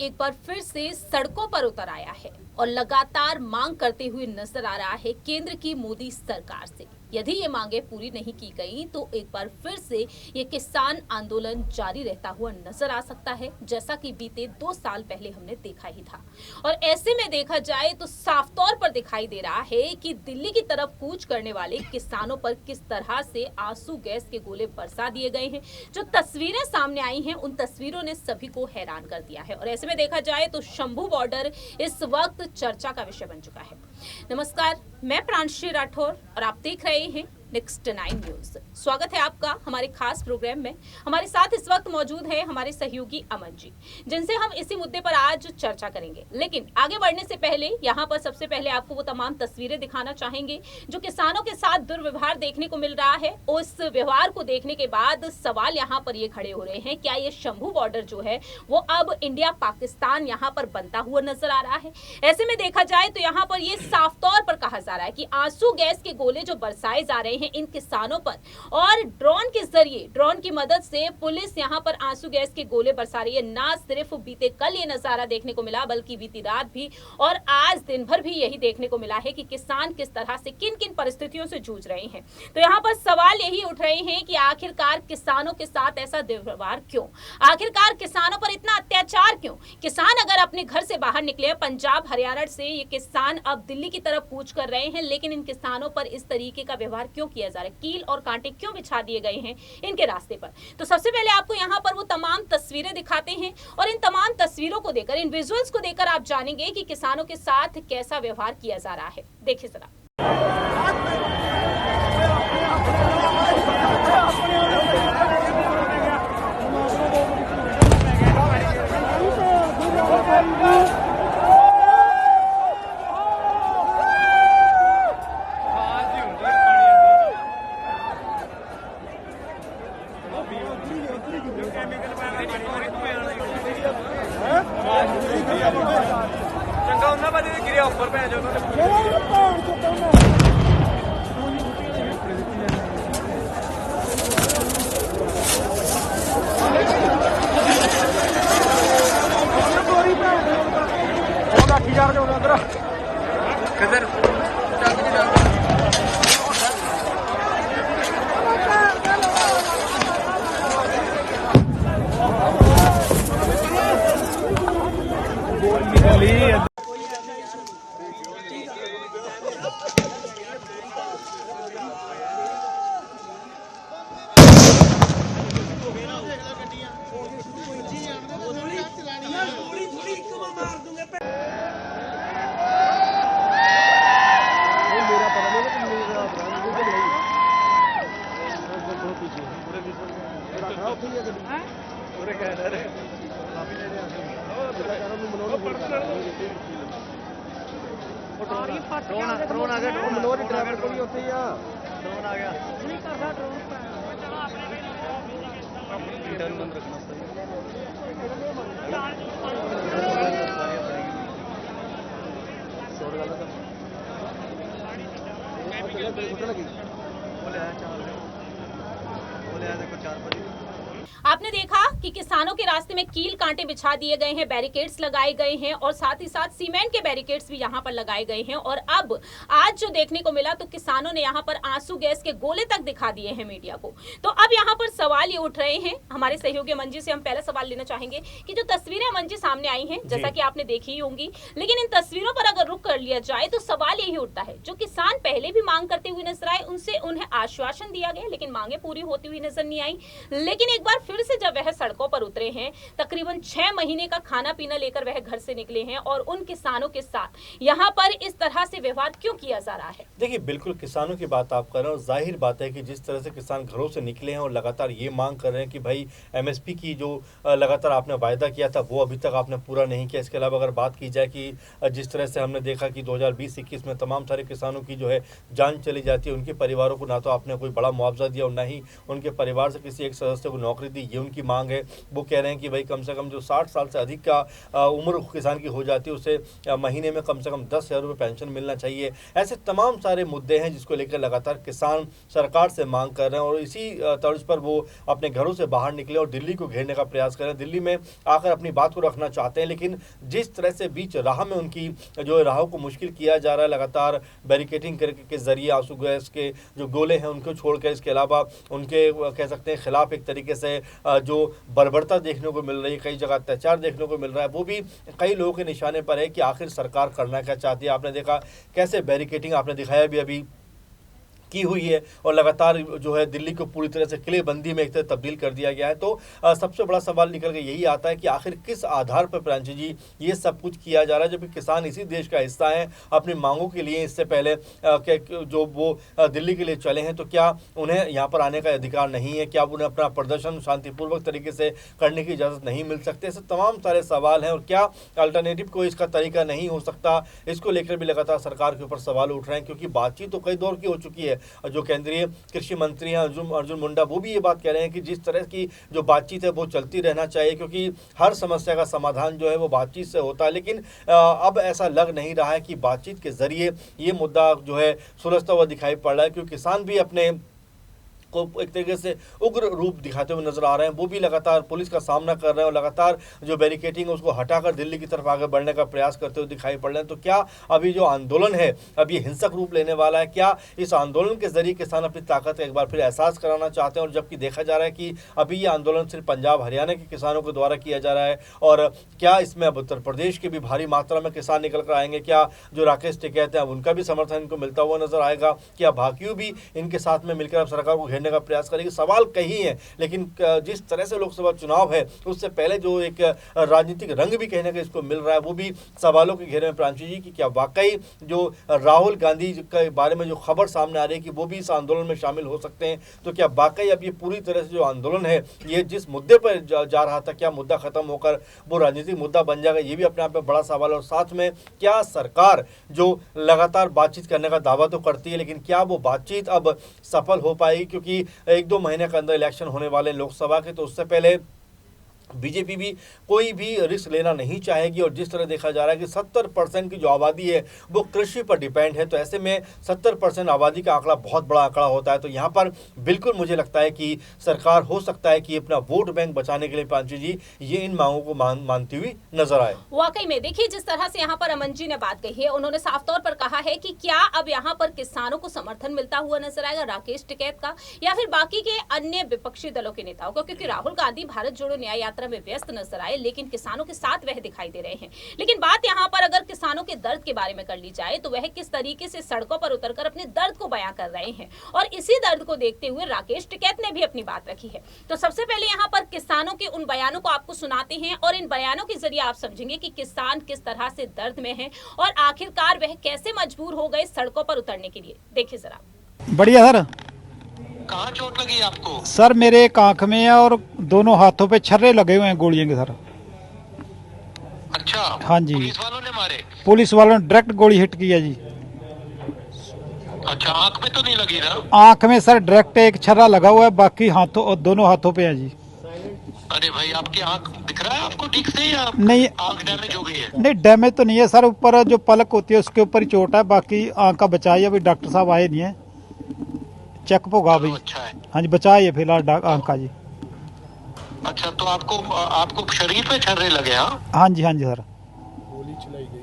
एक बार फिर से सड़कों पर उतर आया है और लगातार मांग करते हुए नजर आ रहा है केंद्र की मोदी सरकार से। यदि ये मांगे पूरी नहीं की गई तो एक बार फिर से ये किसान आंदोलन जारी रहता हुआ नजर आ सकता है, जैसा कि बीते 2 साल पहले हमने देखा ही था। और ऐसे में देखा जाए तो साफ तौर पर दिखाई दे रहा है कि दिल्ली की तरफ कूच करने वाले किसानों पर किस तरह से आंसू गैस के गोले बरसा दिए गए हैं। जो तस्वीरें सामने आई हैं उन तस्वीरों ने सभी को हैरान कर दिया है। और ऐसे में देखा जाए तो शंभू बॉर्डर इस वक्त चर्चा का विषय बन चुका है। नमस्कार, मैं प्रांशी राठौर और आप देख रहे हैं नेक्स्ट 9 न्यूज। स्वागत है आपका हमारे खास प्रोग्राम में। हमारे साथ इस वक्त मौजूद है हमारे सहयोगी अमन जी, जिनसे हम इसी मुद्दे पर आज चर्चा करेंगे। लेकिन आगे बढ़ने से पहले यहाँ पर सबसे पहले आपको वो तमाम तस्वीरें दिखाना चाहेंगे जो किसानों के साथ दुर्व्यवहार देखने को मिल रहा है। उस व्यवहार को देखने के बाद सवाल यहाँ पर ये खड़े हो रहे हैं, क्या ये शंभू बॉर्डर जो है वो अब इंडिया पाकिस्तान यहाँ पर बनता हुआ नजर आ रहा है। ऐसे में देखा जाए तो यहाँ पर ये साफ तौर पर कहा जा रहा है कि आंसू गैस के गोले जो बरसाए जा रहे हैं इन किसानों पर, और ड्रोन के जरिए, ड्रोन की मदद से पुलिस यहां पर आंसू गैस के गोले बरसा रही है। ना सिर्फ बीते कल ये नजारा देखने को मिला, बल्कि बीती रात भी और आज दिन भर भी यही देखने को मिला है कि किसान किस तरह से किन किन परिस्थितियों से जूझ रहे हैं। तो यहां पर सवाल यही उठ रहे हैं कि आखिरकार किसानों के साथ ऐसा दुर्व्यवहार क्यों, आखिरकार किसानों पर इतना अत्याचार क्यों। किसान अगर अपने घर से बाहर निकले, पंजाब हरियाणा से ये किसान अब दिल्ली की तरफ कूच कर रहे हैं, लेकिन इन किसानों पर इस तरीके का व्यवहार क्यों किया जा रहा है, कील और कांटे क्यों बिछा दिए गए हैं इनके रास्ते पर। तो सबसे पहले आपको यहाँ पर वो तमाम तस्वीरें दिखाते हैं और इन तमाम तस्वीरों को देखकर, इन विजुअल्स को देखकर आप जानेंगे कि किसानों के साथ कैसा व्यवहार किया जा रहा है। देखिए जरा। चंगा उन्ना भाजी गिरिया ऊपर पे जो किधर ड्रोन आ गया, ड्रोन ड्राइवर को भी होते ही ड्रोन आ गया। नहीं करता ड्रोन इंटर्न बंद रखना आपने देखा कि किसानों के रास्ते में कील कांटे बिछा दिए गए हैं, बैरिकेड्स लगाए गए हैं और साथ ही साथ सीमेंट के बैरिकेड्स भी यहां पर लगाए गए हैं। और अब आज जो देखने को मिला तो किसानों ने यहां पर आंसू गैस के गोले तक दिखा दिए हैं मीडिया को। तो अब यहां पर सवाल ये उठ रहे हैं, हमारे सहयोगी मंजी से हम पहला सवाल लेना चाहेंगे कि जो तस्वीरें मंजी सामने आई हैं, जैसा कि आपने देखी ही होंगी, लेकिन इन तस्वीरों पर अगर रुक कर लिया जाए तो सवाल यही उठता है, जो किसान पहले भी मांग करते हुए नजर आए, उनसे उन्हें आश्वासन दिया गया लेकिन मांगे पूरी होती हुई नजर नहीं आई। लेकिन एक बार फिर से जब वह सड़कों पर उतरे हैं, तकरीबन 6 महीने का खाना पीना लेकर वह घर से निकले हैं, और उन किसानों के साथ यहाँ पर इस तरह से व्यवहार क्यों किया जा रहा है। देखिए, बिल्कुल किसानों की बात आप कर रहे हैं और जाहिर बात है कि जिस तरह से किसान घरों से निकले हैं और लगातार ये मांग कर रहे हैं कि भाई एमएसपी की जो लगातार आपने वायदा किया था वो अभी तक आपने पूरा नहीं किया। इसके अलावा अगर बात की जाए कि जिस तरह से हमने देखा कि 2020-21 में तमाम सारे किसानों की जो है जान चली जाती है, उनके परिवारों को ना तो आपने कोई बड़ा मुआवजा दिया और ना ही उनके परिवार से किसी एक सदस्य को नौकरी नौकरी दी, ये उनकी मांग है। वो कह रहे हैं कि भाई कम से कम जो 60 साल से अधिक का उम्र किसान की हो जाती है उसे महीने में कम से कम 10,000 रुपये पेंशन मिलना चाहिए। ऐसे तमाम सारे मुद्दे हैं जिसको लेकर लगातार किसान सरकार से मांग कर रहे हैं और इसी तर्ज पर वो अपने घरों से बाहर निकले और दिल्ली को घेरने का प्रयास कर रहे हैं। दिल्ली में आकर अपनी बात को रखना चाहते हैं, लेकिन जिस तरह से बीच राह में उनकी जो राह को मुश्किल किया जा रहा है, लगातार बैरिकेडिंग के जरिए आंसू गैस के जो गोले हैं उनको छोड़कर, इसके अलावा उनके कह सकते हैं खिलाफ एक तरीके से जो बर्बरता देखने को मिल रही है, कई जगह अत्याचार देखने को मिल रहा है, वो भी कई लोगों के निशाने पर है कि आखिर सरकार करना क्या चाहती है। आपने देखा कैसे बैरिकेडिंग आपने दिखाया भी अभी की हुई है और लगातार जो है दिल्ली को पूरी तरह से किलेबंदी में एक तरह तब्दील कर दिया गया है। तो सबसे बड़ा सवाल निकल के यही आता है कि आखिर किस आधार पर प्रांशु जी ये सब कुछ किया जा रहा है, जबकि किसान इसी देश का हिस्सा है, अपनी मांगों के लिए इससे पहले जो वो दिल्ली के लिए चले हैं, तो क्या उन्हें यहाँ पर आने का अधिकार नहीं है? क्या उन्हें अपना प्रदर्शन शांतिपूर्वक तरीके से करने की इजाज़त नहीं मिल सकती? ऐसे तमाम सारे सवाल हैं और क्या अल्टरनेटिव कोई इसका तरीका नहीं हो सकता, इसको लेकर भी लगातार सरकार के ऊपर सवाल उठ रहे हैं। क्योंकि बातचीत तो कई दौर की हो चुकी है। जो केंद्रीय कृषि मंत्री हैं अर्जुन मुंडा, वो भी ये बात कह रहे हैं कि जिस तरह की जो बातचीत है वो चलती रहना चाहिए, क्योंकि हर समस्या का समाधान जो है वो बातचीत से होता है। लेकिन अब ऐसा लग नहीं रहा है कि बातचीत के जरिए ये मुद्दा जो है सुलझता हुआ दिखाई पड़ रहा है, क्योंकि किसान भी अपने को एक तरीके से उग्र रूप दिखाते हुए नजर आ रहे हैं। वो भी लगातार पुलिस का सामना कर रहे हैं और लगातार जो बैरिकेडिंग है उसको हटाकर दिल्ली की तरफ आगे बढ़ने का प्रयास करते हुए दिखाई पड़ रहे हैं। तो क्या अभी जो आंदोलन है अब ये हिंसक रूप लेने वाला है? क्या इस आंदोलन के जरिए किसान अपनी ताकत का एक बार फिर एहसास कराना चाहते हैं? और जबकि देखा जा रहा है कि अभी ये आंदोलन सिर्फ पंजाब हरियाणा के किसानों के द्वारा किया जा रहा है, और क्या इसमें अब उत्तर प्रदेश के भी भारी मात्रा में किसान निकल कर आएंगे? क्या जो राकेश टिकैत हैं उनका भी समर्थन इनको मिलता हुआ नजर आएगा? क्या बाकियों भी इनके साथ में मिलकर अब सरकार को घेरने का प्रयास करेगी? सवाल कई हैं, लेकिन जिस तरह से लोकसभा चुनाव है उससे पहले जो एक राजनीतिक रंग भी कहने का इसको मिल रहा है, वो भी सवालों के घेरे में प्रांशु जी, कि क्या वाकई जो राहुल गांधी के बारे में जो खबर सामने आ रही है कि वो भी इस आंदोलन में शामिल हो सकते हैं, तो क्या वाकई अब ये पूरी तरह से जो आंदोलन है ये जिस मुद्दे पर जा रहा था, क्या मुद्दा खत्म होकर वो राजनीतिक मुद्दा बन जाएगा? ये भी अपने आप में बड़ा सवाल है। और साथ में क्या सरकार जो लगातार बातचीत करने का दावा तो करती है, लेकिन क्या वो बातचीत अब सफल हो पाएगी? क्योंकि 1-2 महीने के अंदर इलेक्शन होने वाले लोकसभा के, तो उससे पहले बीजेपी भी कोई भी रिस्क लेना नहीं चाहेगी। और जिस तरह देखा जा रहा है कि 70% की जो आबादी है वो कृषि पर डिपेंड है, तो ऐसे में 70% आबादी का आंकड़ा बहुत बड़ा आंकड़ा होता है। तो यहाँ पर बिल्कुल मुझे लगता है कि सरकार हो सकता है कि अपना वोट बैंक बचाने के लिए प्रांशु जी ये इन मांगों को मानती हुई नजर आए। वाकई में देखिए, जिस तरह से यहाँ पर अमन जी ने बात कही है, उन्होंने साफ तौर पर कहा है कि क्या अब यहाँ पर किसानों को समर्थन मिलता हुआ नजर आएगा राकेश टिकैत का या फिर बाकी के अन्य विपक्षी दलों के नेताओं को? क्योंकि राहुल गांधी भारत जोड़ो न्याय यात्रा में व्यस्त नजर आए, लेकिन किसानों के साथ वह दिखाई दे रहे हैं। लेकिन बात यहाँ पर अगर किसानों के दर्द के बारे में कर ली जाए तो वह किस तरीके से सड़कों पर उतरकर अपने दर्द को बयां कर रहे हैं, और इसी दर्द को देखते हुए राकेश टिकैत ने भी अपनी बात रखी है। तो सबसे पहले यहाँ पर किसानों के उन बयानों को आपको सुनाते हैं और इन बयानों के जरिए आप समझेंगे कि किसान किस तरह से दर्द में है और आखिरकार वह कैसे मजबूर हो गए सड़कों पर उतरने के लिए। देखिए जरा। बढ़िया सर। कहाँ चोट लगी आपको? सर मेरे एक आंख में है और दोनों हाथों पे छर्रे लगे हुए हैं गोलियों के सर। अच्छा। हाँ जी। पुलिस वालों ने मारे? पुलिस वालों ने डायरेक्ट गोली हिट की है जी। अच्छा, आंख में तो नहीं लगी ना? आंख में सर डायरेक्ट एक छर्रा लगा हुआ है, बाकी हाथों और दोनों हाथों पे है जी। अरे भाई, आपकी आंख दिख रहा है आपको ठीक से या नहीं, आंख डैमेज हो गई है? नहीं डैमेज तो नहीं है सर, ऊपर जो पलक होती है उसके ऊपर ही चोट है, बाकी आंख का बचाव है। अभी डॉक्टर साहब आए नहीं है, चेक होगा भाई। अच्छा है। हाँ जी, बचाइए फिलहाल आंख का जी। अच्छा, तो आपको शरीर पे छर्रे लगे? हाँ जी, हाँ जी सर।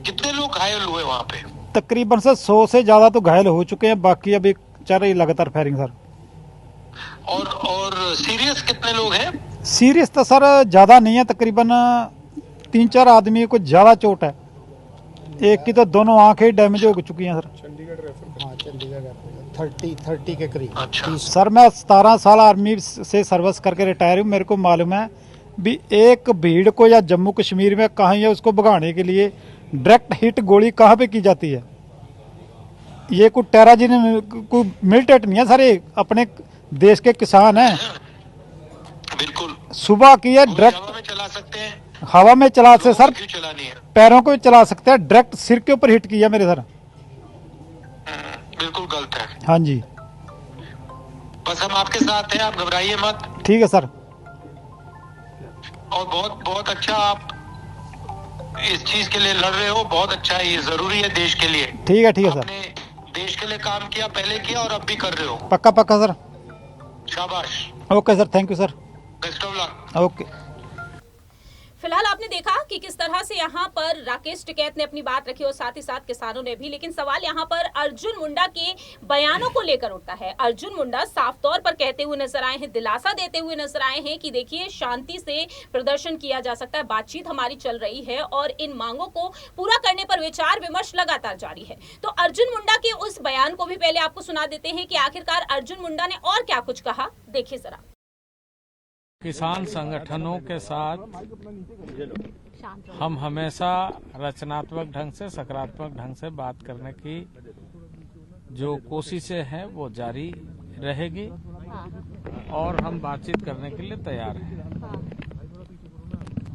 कितने लोग घायल हुए वहाँ पे? तकरीबन सर 100 से ज्यादा तो घायल हो चुके हैं, बाकी अभी चल रही लगातार फायरिंग सर। और सीरियस कितने लोग हैं? सीरियस तो सर ज्यादा नहीं है, तकरीबन 3-4 आदमी को ज्यादा चोट है, एक की तो दोनों आंखें डैमेज हो चुकी हैं सर। चंडीगढ़ 30 के करीब। अच्छा। सर मैं 17 साल आर्मी से सर्विस करके रिटायर हूँ। मेरे को मालूम है भी एक भीड़ को या जम्मू कश्मीर में कहाँ है उसको भगाने के लिए डायरेक्ट हिट गोली कहाँ पे की जाती है। ये कोई टेररिज्म कोई मिलिटेंट नहीं है सर, ये अपने देश के किसान हैं। बिल्कुल। सुबह की है डायरेक्ट हवा में चला सकते हैं? हवा में चला से सर, क्यों चलानी है? पैरों को भी चला सकते हैं, डायरेक्ट सिर के ऊपर हिट किया मेरे सर। बिल्कुल गलत है। हाँ जी, बस हम आपके साथ हैं, आप घबराइए मत। ठीक है सर। और बहुत बहुत अच्छा आप इस चीज के लिए लड़ रहे हो, बहुत अच्छा है, ये जरूरी है देश के लिए। ठीक है सर। आपने देश के लिए काम किया, पहले किया और अब भी कर रहे हो। पक्का पक्का सर। शाबाश। Okay sir, thank you sir. Best of luck. Okay. फिलहाल आपने देखा कि किस तरह से यहाँ पर राकेश टिकैत ने अपनी बात रखी और साथ ही साथ किसानों ने भी, लेकिन सवाल यहाँ पर अर्जुन मुंडा के बयानों को लेकर उठता है। अर्जुन मुंडा साफ तौर पर कहते हुए नजर आए हैं, दिलासा देते हुए नजर आए हैं कि देखिए शांति से प्रदर्शन किया जा सकता है, बातचीत हमारी चल रही है और इन मांगों को पूरा करने पर विचार विमर्श लगातार जारी है। तो अर्जुन मुंडा के उस बयान को भी पहले आपको सुना देते हैं कि आखिरकार अर्जुन मुंडा ने और क्या कुछ कहा, देखिए जरा। किसान संगठनों के साथ हम हमेशा रचनात्मक ढंग से, सकारात्मक ढंग से बात करने की जो कोशिशें हैं वो जारी रहेगी और हम बातचीत करने के लिए तैयार हैं।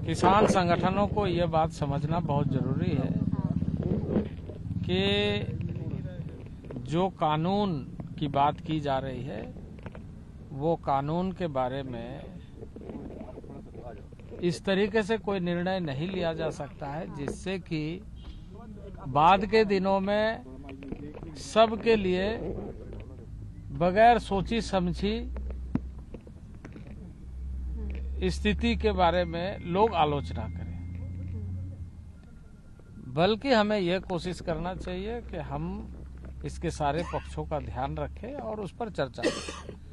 किसान संगठनों को ये बात समझना बहुत जरूरी है कि जो कानून की बात की जा रही है वो कानून के बारे में इस तरीके से कोई निर्णय नहीं लिया जा सकता है जिससे कि बाद के दिनों में सबके लिए बगैर सोची समझी स्थिति के बारे में लोग आलोचना करें। बल्कि हमें यह कोशिश करना चाहिए कि हम इसके सारे पक्षों का ध्यान रखें और उस पर चर्चा करें।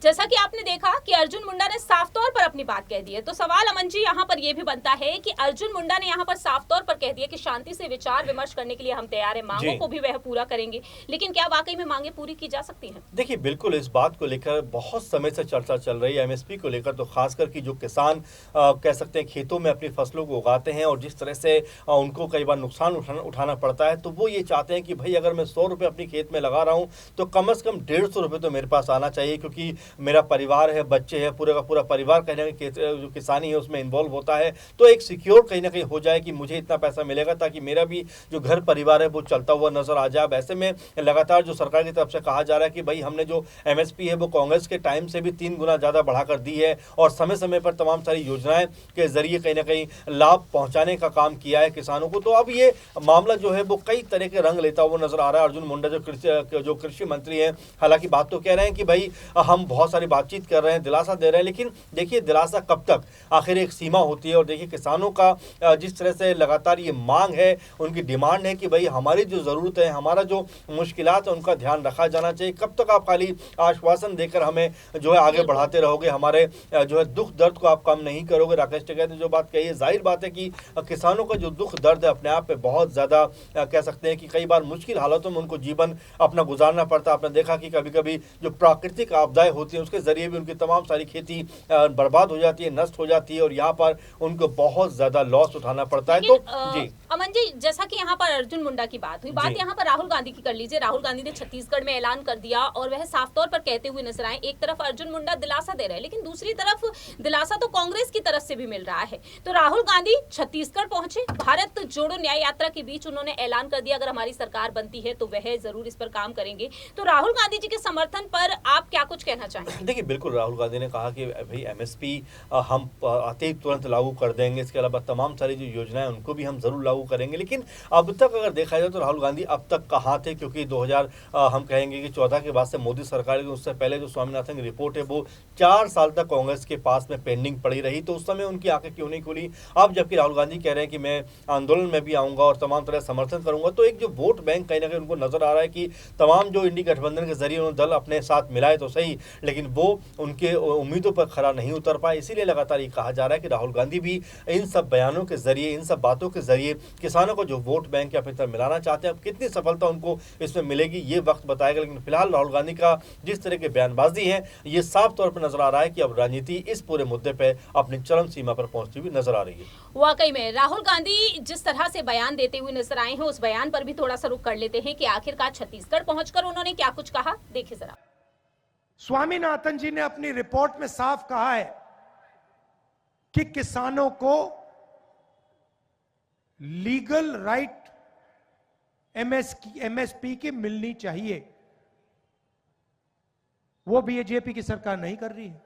जैसा कि आपने देखा कि अर्जुन मुंडा ने साफ तौर पर अपनी बात कह दी है, तो सवाल अमन जी यहाँ पर यह भी बनता है कि अर्जुन मुंडा ने यहाँ पर साफ तौर पर कह दिया कि शांति से विचार विमर्श करने के लिए हम तैयार हैं, मांगों को भी वह पूरा करेंगे, लेकिन क्या वाकई में मांगे पूरी की जा सकती हैं? देखिए बिल्कुल इस बात को लेकर बहुत समय से चर्चा चल रही है, एमएसपी को लेकर, तो खासकर कि जो किसान कह सकते हैं खेतों में अपनी फसलों को उगाते हैं और जिस तरह से उनको कई बार नुकसान उठाना पड़ता है, तो वो ये चाहते हैं कि भाई अगर मैं 100 रुपये अपनी खेत में लगा रहा हूँ तो कम से कम 150 रुपये तो मेरे पास आना चाहिए, क्योंकि मेरा परिवार है, बच्चे हैं, पूरा का पूरा परिवार कहीं ना कहीं जो किसानी है उसमें इन्वॉल्व होता है, तो एक सिक्योर कहीं ना कहीं हो जाए कि मुझे इतना पैसा मिलेगा ताकि मेरा भी जो घर परिवार है वो चलता हुआ नजर आ जाए। ऐसे में लगातार जो सरकार की तरफ से कहा जा रहा है कि भाई हमने जो एमएसपी है वो कांग्रेस के टाइम से भी 3 गुना ज्यादा बढ़ाकर दी है और समय समय पर तमाम सारी योजनाएं के जरिए कहीं ना कहीं लाभ पहुंचाने का काम किया है किसानों को। तो अब ये मामला जो है वो कई तरह के रंग लेता हुआ नजर आ रहा है। अर्जुन मुंडा जो कृषि मंत्री हैं, हालांकि बात तो कह रहे हैं कि भाई हम बहुत सारी बातचीत कर रहे हैं, दिलासा दे रहे हैं, लेकिन देखिए दिलासा कब तक, आखिर एक सीमा होती है। और देखिए किसानों का जिस तरह से लगातार ये मांग है, उनकी डिमांड है कि भाई हमारी जो जरूरत है, हमारा जो मुश्किलात है उनका ध्यान रखा जाना चाहिए। कब तक आप खाली आश्वासन देकर हमें जो है आगे बढ़ाते रहोगे, हमारे जो है दुख दर्द को आप कम नहीं करोगे। राकेश टिकैत ने जो बात कही है, जाहिर बात है कि किसानों का जो दुख दर्द है अपने आप पे बहुत ज्यादा कह सकते हैं कि कई बार मुश्किल हालातों में उनको जीवन अपना गुजारना पड़ता है। आपने देखा कि कभी कभी जो प्राकृतिक आपदाएं होती हैं उसके जरिए भी उनकी तमाम सारी खेती बर्बाद हो जाती है, नष्ट हो जाती है और यहाँ पर उनको बहुत ज्यादा लॉस उठाना पड़ता है। तो जी अमन जी, जैसा कि यहाँ पर अर्जुन मुंडा की बात हुई, बात यहाँ पर राहुल गांधी की कर लीजिए। राहुल गांधी ने छत्तीसगढ़ में ऐलान कर दिया और वह साफ तौर पर कहते हुए नजर आए। एक तरफ अर्जुन मुंडा दिलासा दे रहे हैं, लेकिन दूसरी तरफ दिलासा तो कांग्रेस की तरफ से भी मिल रहा है। तो राहुल गांधी छत्तीसगढ़ पहुंचे, भारत जोड़ो न्याय यात्रा के बीच उन्होंने ऐलान कर दिया अगर हमारी सरकार बनती है तो वह जरूर इस पर काम करेंगे। तो राहुल गांधी जी के समर्थन पर आप क्या कुछ कहना चाहेंगे? देखिए बिल्कुल, राहुल गांधी ने कहा कि भाई एमएसपी हम आते ही तुरंत लागू कर देंगे, इसके अलावा तमाम सारी जो योजनाएं उनको भी हम जरूर लागू करेंगे। लेकिन अब तक अगर देखा जाए तो राहुल गांधी अब तक कहाँ थे, क्योंकि 2000 हम कहेंगे कि 14 के बाद से मोदी सरकार की, उससे पहले जो स्वामीनाथन की रिपोर्ट है वो 4 साल तक कांग्रेस के पास में पेंडिंग पड़ी रही, तो उस समय उनकी आंखें क्यों नहीं खुली। अब जबकि राहुल गांधी कह रहे हैं कि मैं आंदोलन में भी आऊंगा और तमाम तरह समर्थन करूंगा, तो एक जो वोट बैंक कहीं ना कहीं उनको नजर आ रहा है कि तमाम जो इंडी गठबंधन के जरिए उन्होंने दल अपने साथ मिलाए तो सही, लेकिन वो उनके उम्मीदों पर खरा नहीं उतर पाए। इसीलिए लगातार ये कहा जा रहा है कि राहुल गांधी भी इन सब बयानों के जरिए, इन सब बातों के जरिए किसानों को जो वोट बैंक के अपनी तरफ मिलाना चाहते हैं। अब कितनी सफलता उनको इसमें मिलेगी ये वक्त बताएगा, लेकिन फिलहाल राहुल गांधी का जिस तरह की बयानबाजी है ये साफ तौर पर नजर आ रहा है कि अब राजनीति इस पूरे मुद्दे पर अपनी चरम सीमा पर पहुंचती हुई नजर आ रही है। वाकई में राहुल गांधी जिस तरह से बयान देते हुए नजर आए हैं, उस बयान पर भी थोड़ा सा रुक कर लेते हैं कि आखिरकार छत्तीसगढ़ पहुंचकर उन्होंने क्या कुछ कहा, देखिए जरा। स्वामीनाथन जी ने अपनी रिपोर्ट में साफ कहा है कि किसानों को लीगल राइट एमएसपी की मिलनी चाहिए। वो बीजेपी की सरकार नहीं कर रही है।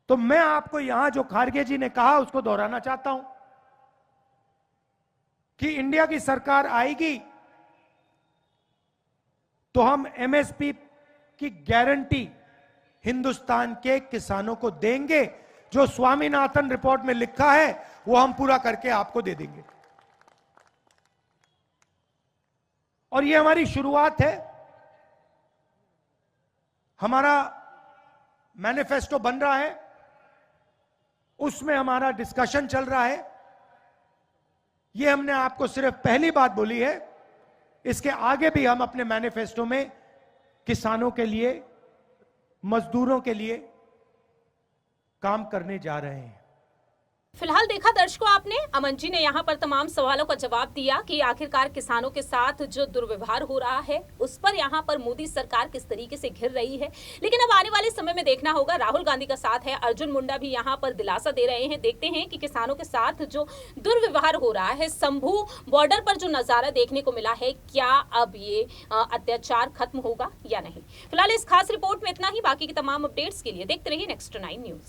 तो मैं आपको यहां जो खारगे जी ने कहा उसको दोहराना चाहता हूं कि इंडिया की सरकार आएगी तो हम एमएसपी की गारंटी हिंदुस्तान के किसानों को देंगे। जो स्वामीनाथन रिपोर्ट में लिखा है वो हम पूरा करके आपको दे देंगे। और ये हमारी शुरुआत है। हमारा मैनिफेस्टो बन रहा है, उसमें हमारा डिस्कशन चल रहा है। ये हमने आपको सिर्फ पहली बात बोली है, इसके आगे भी हम अपने मैनिफेस्टो में किसानों के लिए, मजदूरों के लिए काम करने जा रहे हैं। फिलहाल देखा दर्शकों आपने, अमन जी ने यहाँ पर तमाम सवालों का जवाब दिया कि आखिरकार किसानों के साथ जो दुर्व्यवहार हो रहा है उस पर यहाँ पर मोदी सरकार किस तरीके से घिर रही है। लेकिन अब आने वाले समय में देखना होगा। राहुल गांधी का साथ है, अर्जुन मुंडा भी यहाँ पर दिलासा दे रहे हैं। देखते हैं कि किसानों के साथ जो दुर्व्यवहार हो रहा है, शंभू बॉर्डर पर जो नजारा देखने को मिला है, क्या अब ये अत्याचार खत्म होगा या नहीं। फिलहाल इस खास रिपोर्ट में इतना ही। बाकी की तमाम अपडेट्स के लिए देखते रहिए नेक्स्ट 9 न्यूज।